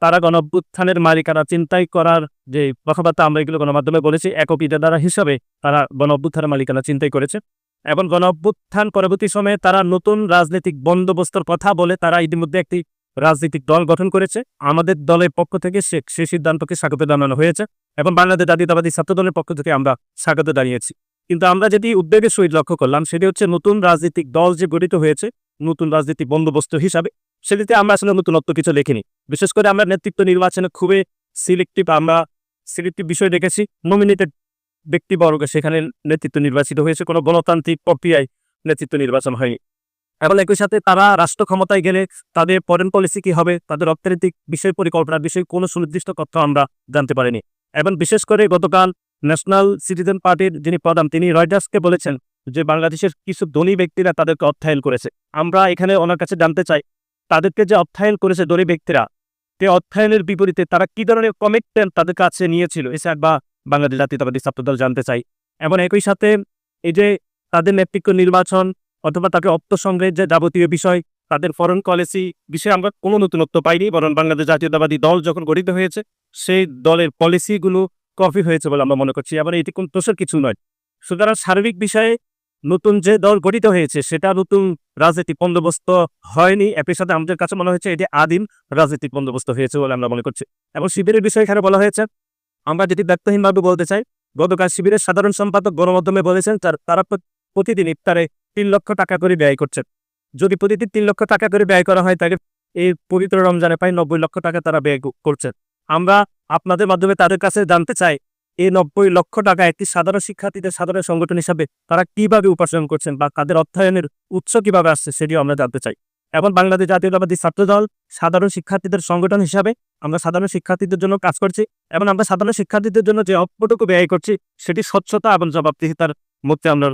তারা গণঅভ্যুত্থানের মালিকানা চিন্তাই করার যে কথাবার্তা আমরা এগুলো গণমাধ্যমে বলেছি, একক ইজারাদার হিসাবে তারা গণঅভ্যুত্থানের মালিকানা চিন্তাই করেছে এবং গণঅভ্যুত্থান পরবর্তী সময়ে তারা নতুন রাজনৈতিক বন্দোবস্তর কথা বলে তারা ইতিমধ্যে একটি রাজনৈতিক দল গঠন করেছে। আমাদের দলের পক্ষ থেকে সে সিদ্ধান্তকে স্বাগত জানানো হয়েছে এবং বাংলাদেশ জাতীয়তাবাদী ছাত্র দলের পক্ষ থেকে আমরা স্বাগত জানিয়েছি। কিন্তু আমরা যেটি উদ্বেগের সহিত লক্ষ্য করলাম সেটি হচ্ছে নতুন রাজনৈতিক দল যে গঠিত হয়েছে নতুন রাজনৈতিক বন্দোবস্ত হিসাবে, সেটিতে আমরা আসলে নতুনত্ব কিছু লিখিনি। বিশেষ করে আমরা নেতৃত্ব নির্বাচনে খুবই সিলেক্টিভ বিষয় দেখেছি। নমিনেটেড ব্যক্তিবর্গ সেখানে নেতৃত্ব নির্বাচিত হয়েছে, কোনো গণতান্ত্রিক প্রক্রিয়ায় নেতৃত্ব নির্বাচন হয়নি। এবং একই সাথে তারা রাষ্ট্র ক্ষমতায় গেলে তাদের ফরেন পলিসি কি হবে, তাদের অর্থনৈতিক বিষয় পরিকল্পনার বিষয়ে কোনো সুনির্দিষ্ট তথ্য আমরা জানতে পারিনি। এবং বিশেষ করে গতকাল ন্যাশনাল সিটিজেন পার্টির যিনি প্রধান তিনি রয়টার্সকে বলেছেন যে বাংলাদেশের কিছু ধনী ব্যক্তিরা তাদেরকে অর্থায়ন করেছে। আমরা এখানে ওনার কাছে জানতে চাই তাদেরকে যে অর্থায়ন করেছে ধনী ব্যক্তিরা, তে অর্থায়নের বিপরীতে তারা কি ধরনের কমিটমেন্ট তাদের কাছে নিয়েছিল এসআর বা বাংলাদেশ জাতীয়তাবাদী ছাত্রদল জানতে চাই। এবং একই সাথে এই যে তাদের নেতৃত্ব নির্বাচন অথবা তাকে অর্থ সংগ্রহের যে যাবতীয় বিষয়, তাদের ফরেন পলিসি বিষয়ে আমরা কোনো নতুনত্ব পাইনি, বরং বাংলাদেশ জাতীয়তাবাদী দল যখন গঠিত হয়েছে সেই দলের পলিসিগুলো কপি হয়েছে বলে আমরা মনে করছি এবং এটি কোন দোষের কিছু নয়। সুতরাং সার্বিক বিষয়ে নতুন যে দল গঠিত হয়েছে সেটা নতুন রাজনৈতিক বন্দোবস্ত হয়নি, একই সাথে আমাদের কাছে মনে হচ্ছে এটি আদিম রাজনৈতিক বন্দোবস্ত হয়েছে বলে আমরা মনে করছি। এবং শিবিরের বিষয়ে এখানে বলা হয়েছে, আমরা যেটি ব্যক্তহীনভাবে বলতে চাই, গতকাল শিবিরের সাধারণ সম্পাদক গণমাধ্যমে বলেছেন তারা প্রতিদিন ইফতারে 3 লক্ষ টাকা করে ব্যয় করছেন। যদি প্রতিদিন 3 লক্ষ টাকা করে ব্যয় করা হয় তাহলে এই পবিত্র রমজানে প্রায় 90 লক্ষ টাকা তারা ব্যয় করছেন। আমরা আপনাদের মাধ্যমে তাদের কাছে জানতে চাই এই 90 লক্ষ টাকা একটি সাধারণ শিক্ষার্থীদের সাধারণ সংগঠন হিসাবে তারা কিভাবে উপার্জন করছেন বা তাদের অর্থায়নের উৎস কিভাবে আসছে সেটিও আমরা জানতে চাই। এবং বাংলাদেশ জাতীয়তাবাদী ছাত্রদল সাধারণ শিক্ষার্থীদের সংগঠন হিসাবে আমরা সাধারণ শিক্ষার্থীদের জন্য কাজ করছি এবং আমরা সাধারণ শিক্ষার্থীদের জন্য যে অর্থটুকু ব্যয় করছি সেটি স্বচ্ছতা এবং জবাবদিহিতার মধ্যে আমরা